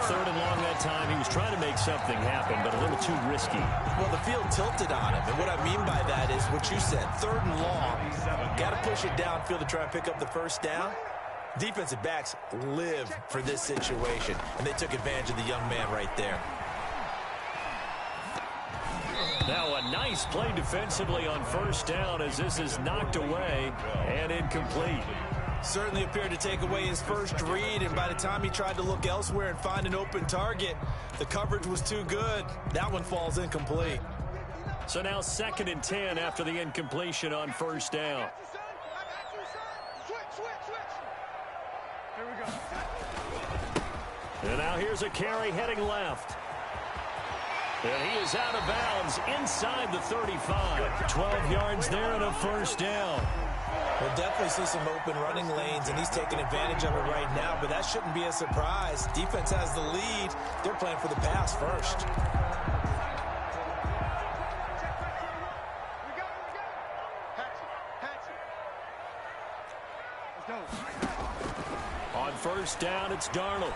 3rd and long that time. He was trying to make something happen, but a little too risky. Well, the field tilted on him. And what I mean by that is what you said. 3rd and long. Got to push it downfield to try and pick up the first down. Defensive backs live for this situation. And they took advantage of the young man right there. Now a nice play defensively on 1st down as this is knocked away and incomplete. Certainly appeared to take away his first read, and by the time he tried to look elsewhere and find an open target, the coverage was too good. That one falls incomplete. So now 2nd and 10 after the incompletion on 1st down. Here we go. And now here's a carry heading left. And he is out of bounds inside the 35. 12 yards there and a 1st down. We'll definitely see some open running lanes, and he's taking advantage of it right now, but that shouldn't be a surprise. Defense has the lead. They're playing for the pass first. On 1st down, it's Darnold.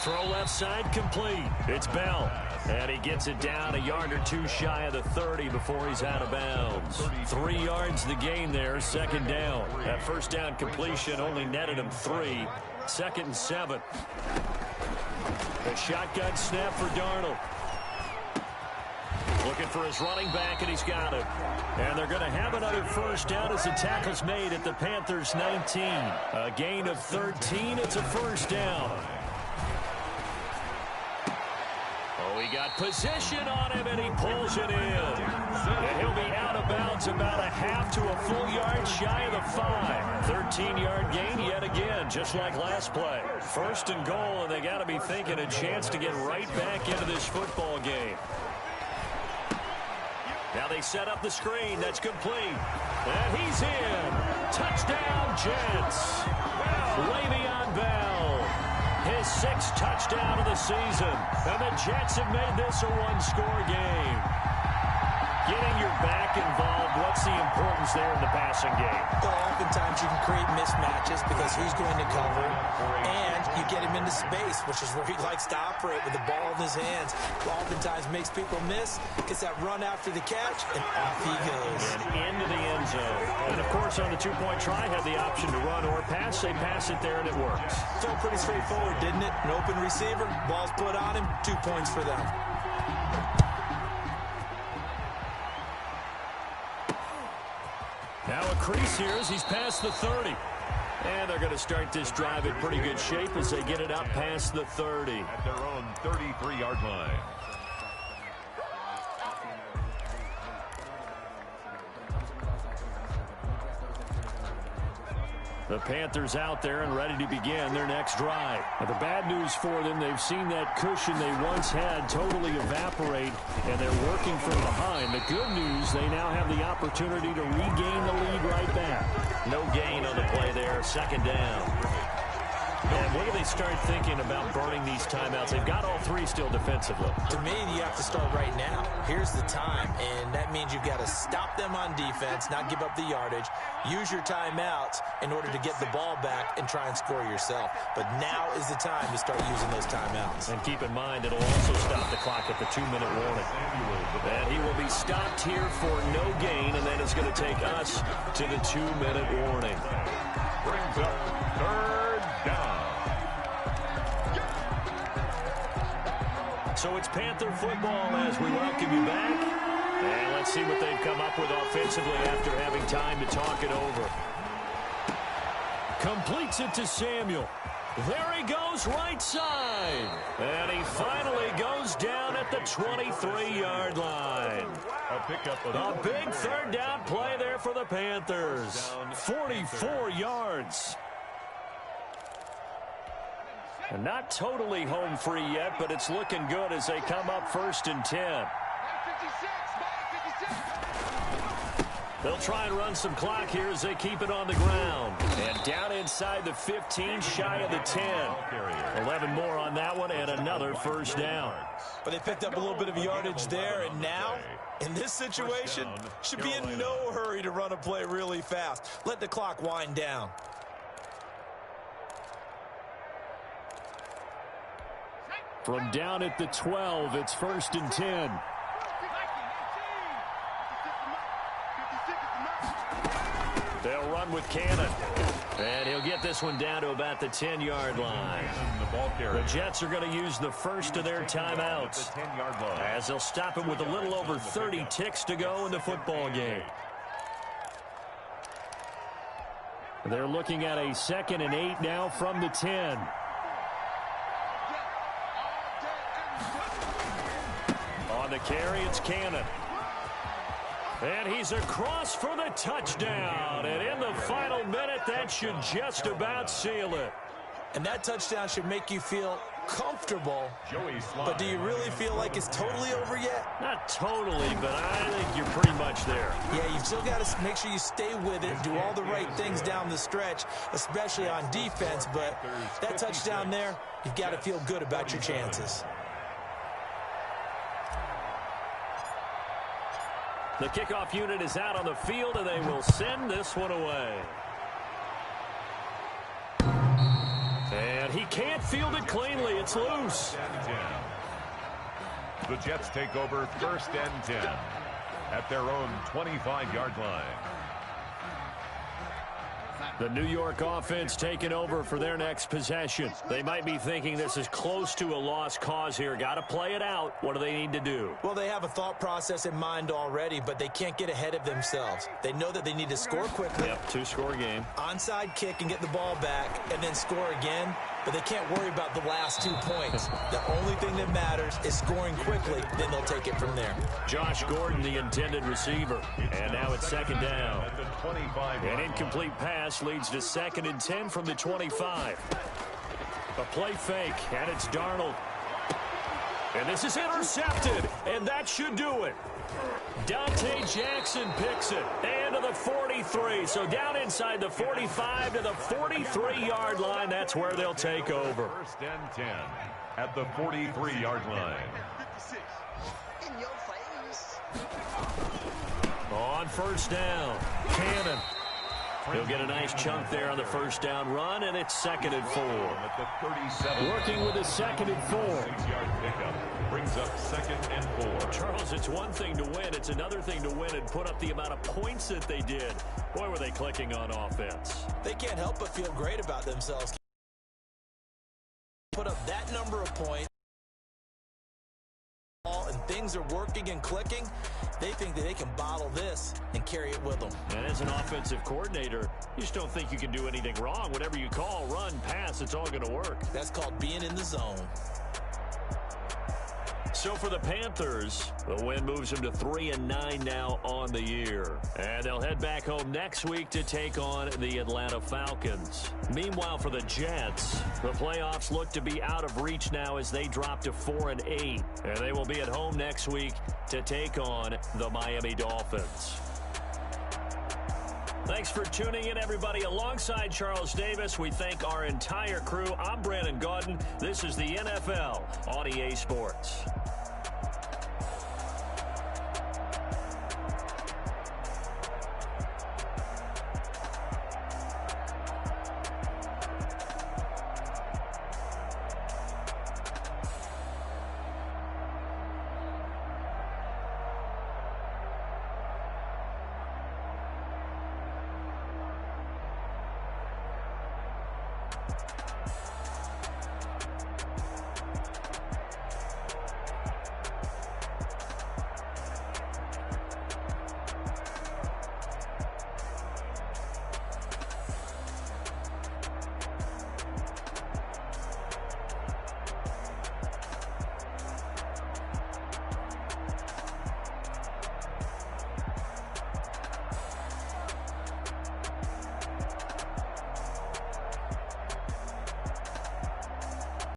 Throw left side complete. It's Bell. And he gets it down a yard or two shy of the 30 before he's out of bounds. 3 yards the gain there, 2nd down. That 1st down completion only netted him 3. 2nd and 7. A shotgun snap for Darnold. Looking for his running back, and he's got it. And they're going to have another 1st down as the tackle's made at the Panthers' 19. A gain of 13. It's a 1st down. He got position on him, and he pulls it in. And he'll be out of bounds about a half to a full yard shy of the 5. 13-yard gain yet again, just like last play. 1st and goal, and they got to be thinking a chance to get right back into this football game. Now they set up the screen. That's complete. And he's in. Touchdown, Jets. Le'Veon Bell. His 6th touchdown of the season. And the Jets have made this a one-score game. Getting your back involved, what's the importance there in the passing game? Well, oftentimes you can create mismatches because who's going to cover, and you get him into space, which is where he likes to operate with the ball in his hands. Oftentimes makes people miss, gets that run after the catch, and off he goes. And into the end zone. And, of course, on the two-point try, had the option to run or pass. They pass it there, and it works. Felt pretty straightforward, didn't it? An open receiver, ball's put on him, 2 points for them. Now a crease here as he's past the 30. And they're going to start this drive in pretty good shape as they get it up past the 30. At their own 33-yard line. The Panthers out there and ready to begin their next drive. But the bad news for them, they've seen that cushion they once had totally evaporate, and they're working from behind. The good news, they now have the opportunity to regain the lead right back. No gain on the play there, 2nd down. And when do they start thinking about burning these timeouts? They've got all three still defensively. To me, you have to start right now. Here's the time, and that means you've got to stop them on defense, not give up the yardage, use your timeouts in order to get the ball back and try and score yourself. But now is the time to start using those timeouts. And keep in mind, it'll also stop the clock at the 2-minute warning. And he will be stopped here for no gain, and then it's going to take us to the 2-minute warning. Brings up third down. So it's Panther football as we welcome you back. And let's see what they've come up with offensively after having time to talk it over. Completes it to Samuel. There he goes, right side. And he finally goes down at the 23-yard line. A big third down play there for the Panthers. 44 yards. And not totally home free yet, but it's looking good as they come up 1st and 10. They'll try and run some clock here as they keep it on the ground. And down inside the 15, shy of the 10. 11 more on that one and another first down. But they picked up a little bit of yardage there, and now, in this situation, should be in no hurry to run a play really fast. Let the clock wind down. From down at the 12, it's 1st and 10. They'll run with Cannon. And he'll get this one down to about the 10-yard line. The Jets are going to use the first of their timeouts, as they'll stop him with a little over 30 ticks to go in the football game. They're looking at a 2nd and 8 now from the 10. On the carry, it's Cannon. And he's across for the touchdown. And in the final minute, that should just about seal it. And that touchdown should make you feel comfortable. But do you really feel like it's totally over yet? Not totally, but I think you're pretty much there. Yeah, you've still got to make sure you stay with it, do all the right things down the stretch, especially on defense. But that touchdown there, you've got to feel good about your chances. The kickoff unit is out on the field, and they will send this one away. And he can't field it cleanly. It's loose. The Jets take over 1st and 10 at their own 25-yard line. The New York offense taking over for their next possession. They might be thinking this is close to a lost cause here. Got to play it out. What do they need to do? Well, they have a thought process in mind already, but they can't get ahead of themselves. They know that they need to score quickly. Yep, 2-score game. Onside kick and get the ball back and then score again, but they can't worry about the last 2 points. The only thing that matters is scoring quickly, then they'll take it from there. Josh Gordon, the intended receiver. And now it's 2nd down. An incomplete pass leads to 2nd and 10 from the 25. A play fake, and it's Darnold. And this is intercepted, and that should do it. Dante Jackson picks it, and to the 43. So down inside the 45 to the 43-yard line. That's where they'll take over. 1st and 10 at the 43-yard line. On 1st down, Cannon. He'll get a nice chunk there on the 1st down run, and it's 2nd and 4. Working with a 2nd and 4. 6-yard pickup brings up 2nd and 4. Charles, it's one thing to win. It's another thing to win and put up the amount of points that they did. Boy, were they clicking on offense. They can't help but feel great about themselves. Put up that number of points, and things are working and clicking. They think that they can bottle this and carry it with them. And as an offensive coordinator, you just don't think you can do anything wrong. Whatever you call, run, pass, it's all going to work. That's called being in the zone. So for the Panthers, the win moves them to 3-9 now on the year. And they'll head back home next week to take on the Atlanta Falcons. Meanwhile, for the Jets, the playoffs look to be out of reach now as they drop to 4-8. And they will be at home next week to take on the Miami Dolphins. Thanks for tuning in, everybody. Alongside Charles Davis, we thank our entire crew. I'm Brandon Gaudin. This is the NFL on EA Sports.